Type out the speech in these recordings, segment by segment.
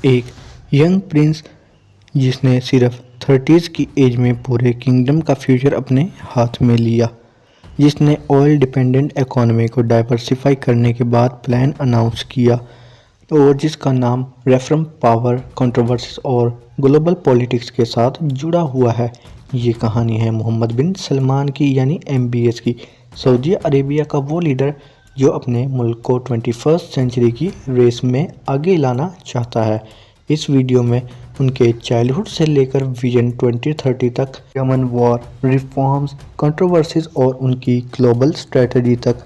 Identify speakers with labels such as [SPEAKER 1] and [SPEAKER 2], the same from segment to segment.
[SPEAKER 1] ایک young prince جس نے صرف 30s کی ایج میں پورے کنگڈم کا فیوچر اپنے ہاتھ میں لیا، جس نے آئل ڈیپینڈنٹ اکانومی کو ڈائیورسفائی کرنے کے بعد پلان اناؤنس کیا اور جس کا نام ریفرم پاور کنٹروورسیز اور گلوبل پولیٹکس کے ساتھ جڑا ہوا ہے۔ یہ کہانی ہے محمد بن سلمان کی، یعنی MBS کی، سعودی عربیہ کا وہ لیڈر جو اپنے ملک کو 21 سینچری کی ریس میں آگے لانا چاہتا ہے۔ اس ویڈیو میں ان کے چائلڈہڈ سے لے کر ویژن 2030 تک، یمن وار، ریفارمز، کنٹروورسیز اور ان کی گلوبل اسٹریٹجی تک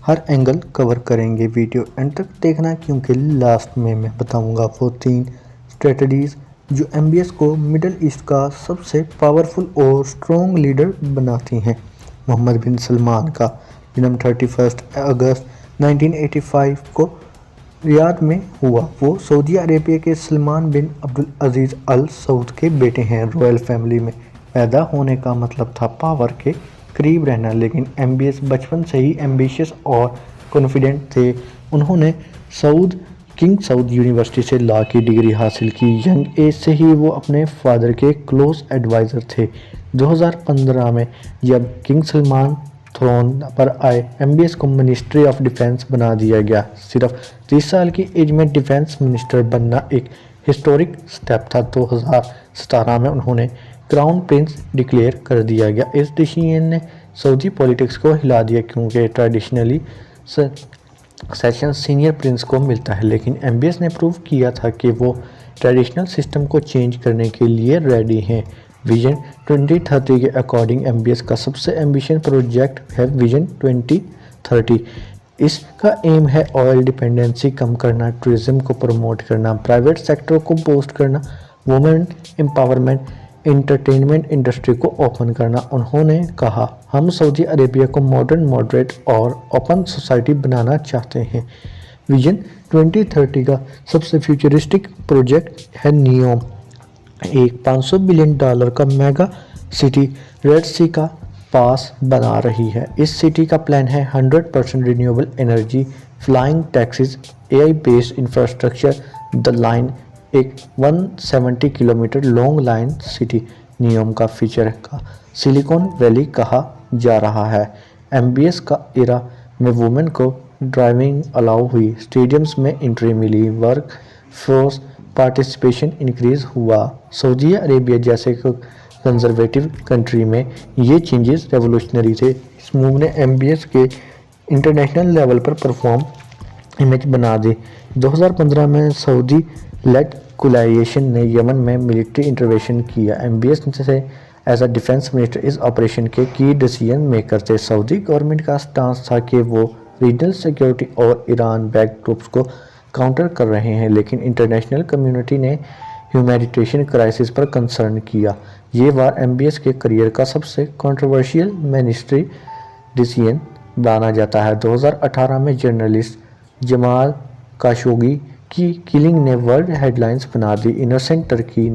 [SPEAKER 1] ہر اینگل کور کریں گے۔ ویڈیو اینڈ تک دیکھنا کیونکہ لاسٹ میں بتاؤں گا وہ 3 اسٹریٹجیز جو MBS کو مڈل ایسٹ کا سب سے پاورفل اور اسٹرانگ لیڈر بناتی ہیں۔ محمد بن سلمان کا جنم 31 اگست 1985 کو ریاض میں ہوا۔ وہ سعودی عربیہ کے سلمان بن عبدالعزیز ال سعود کے بیٹے ہیں۔ رائل فیملی میں پیدا ہونے کا مطلب تھا پاور کے قریب رہنا، لیکن MBS بچپن سے ہی ایمبیشیس اور کانفیڈنٹ تھے۔ انہوں نے کنگ سعود یونیورسٹی سے لا کی ڈگری حاصل کی۔ ینگ ایج سے ہی وہ اپنے فادر کے کلوز ایڈوائزر تھے۔ 2015 میں جب کنگ سلمان تھرون پر آئے، MBS کو منسٹری آف ڈیفینس بنا دیا گیا۔ صرف 30 سال کی ایج میں ڈیفینس منسٹر بننا ایک ہسٹورک سٹیپ تھا۔ 2017 میں انہیں کراؤن پرنس ڈکلیئر کر دیا گیا۔ اس ڈیسیژن نے سعودی پولیٹکس کو ہلا دیا کیونکہ ٹریڈیشنلی سیشن سینئر پرنس کو ملتا ہے، لیکن MBS نے پروو کیا تھا کہ وہ ٹریڈیشنل سسٹم کو چینج کرنے کے لیے ریڈی ہیں۔ ویژن 2030 کے اکارڈنگ MBS کا سب سے ایمبیشیس پروجیکٹ ہے ویژن 2030۔ اس کا ایم ہے آئل ڈیپینڈنسی کم کرنا، ٹورزم کو پروموٹ کرنا، پرائیویٹ سیکٹر کو بوسٹ کرنا، وومن امپاورمنٹ، انٹرٹینمنٹ انڈسٹری کو اوپن کرنا۔ انہوں نے کہا، ہم سعودی عربیہ کو ماڈرن، ماڈریٹ اور اوپن سوسائٹی بنانا چاہتے ہیں۔ ویژن 2030 کا سب سے فیوچرسٹک پروجیکٹ ہے نیوم، ایک $500 بلین کا میگا سٹی ریڈ سی کا پاس بنا رہی ہے۔ اس سٹی کا پلان ہے 100% renewable energy, flying taxis, AI based infrastructure. The line ایک 170 kilometre long line city Neom کا فیچر کا سلیکون ویلی کہا جا رہا ہے۔ MBS کا ایرا میں وومن کو ڈرائیونگ الاؤ ہوئی، اسٹیڈیمز میں انٹری ملی، ورک فورس پارٹیسپیشن انکریز ہوا۔ سعودی عربیہ جیسے کنزرویٹو کنٹری میں یہ چینجز ریولوشنری تھے۔ اس موو نے MBS کے انٹرنیشنل لیول پر پرفارم امیج بنا دی۔ 2015 میں سعودی لیڈ کولیشن نے یمن میں ملٹری انٹروینشن کیا۔ MBS سے ایز اے ڈیفینس منسٹر اس آپریشن کے کی ڈیسیژن میکر تھے۔ سعودی گورنمنٹ کا سٹانس تھا کہ وہ ریجنل سیکیورٹی اور ایران بیک گروپس کو کاؤنٹر کر رہے ہیں، لیکن انٹرنیشنل کمیونٹی نے ہیومینیٹیرین کرائسس پر کنسرن کیا۔ یہ وار MBS کے کیریئر کا سب سے کنٹروورشیل منسٹری ڈیسیژن مانا جاتا ہے۔ 2018 میں جرنلسٹ جمال خاشقجی کی کلنگ نے ورلڈ ہیڈ لائنز بنا دی۔ انسینٹ ترکی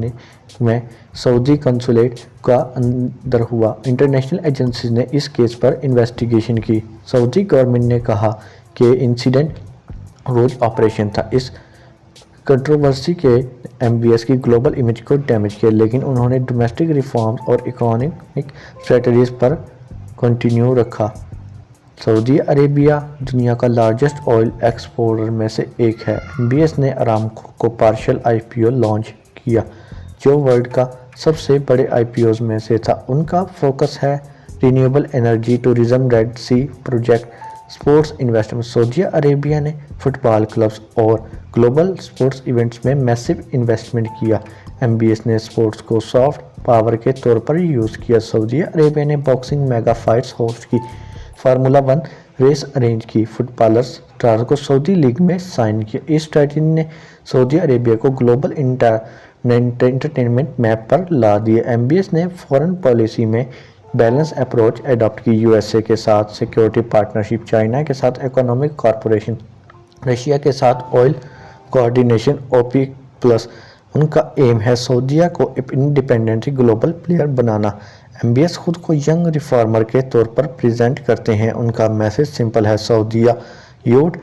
[SPEAKER 1] میں سعودی کنسولیٹ کا اندر ہوا۔ انٹرنیشنل ایجنسیز نے اس کیس پر انویسٹیگیشن کی۔ سعودی گورنمنٹ نے کہا کہ انسیڈنٹ روز آپریشن تھا۔ اس کنٹروورسی کے MBS کی گلوبل امیج کو ڈیمیج کیا، لیکن انہوں نے ڈومیسٹک ریفارمز اور اکنامک اسٹریٹجیز پر کنٹینیو رکھا۔ سعودی عربیہ دنیا کا لارجسٹ آئل ایکسپورٹر میں سے ایک ہے۔ MBS نے ارامکو کو پارشل IPO لانچ کیا، جو ورلڈ کا سب سے بڑے IPOs میں سے تھا۔ ان کا فوکس ہے رینیویبل انرجی، ٹورزم، ریڈ سی پروجیکٹ، اسپورٹس انویسٹمنٹ۔ سعودی عربیہ نے فٹ بال کلبز اور گلوبل اسپورٹس ایونٹس میں میسو انویسٹمنٹ کیا۔ MBS نے اسپورٹس کو سافٹ پاور کے طور پر یوز کیا۔ سعودی عربیہ نے باکسنگ میگا فائٹس ہوسٹ کی، فارمولا 1 ریس ارینج کی، فٹ بالرز اسٹارز کو سعودی لیگ میں سائن کیا۔ اس اسٹریٹجی نے سعودی عربیہ کو گلوبل انٹرٹینمنٹ میپ پر لا دیا۔ MBS نے فارن پالیسی میں بیلنس اپروچ اڈاپٹ کی، USA کے ساتھ سیکیورٹی پارٹنرشپ، چائنا کے ساتھ اکنامک کوآپریشن، رشیا کے ساتھ آئل کوآرڈینیشن، OPEC+۔ ان کا ایم ہے سعودیہ کو انڈیپینڈنٹ گلوبل پلیئر بنانا۔ MBS خود کو ینگ ریفارمر کے طور پر پریزنٹ کرتے ہیں۔ ان کا میسج سمپل ہے، سعودیہ یوتھ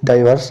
[SPEAKER 1] ڈائیورس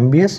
[SPEAKER 1] MBS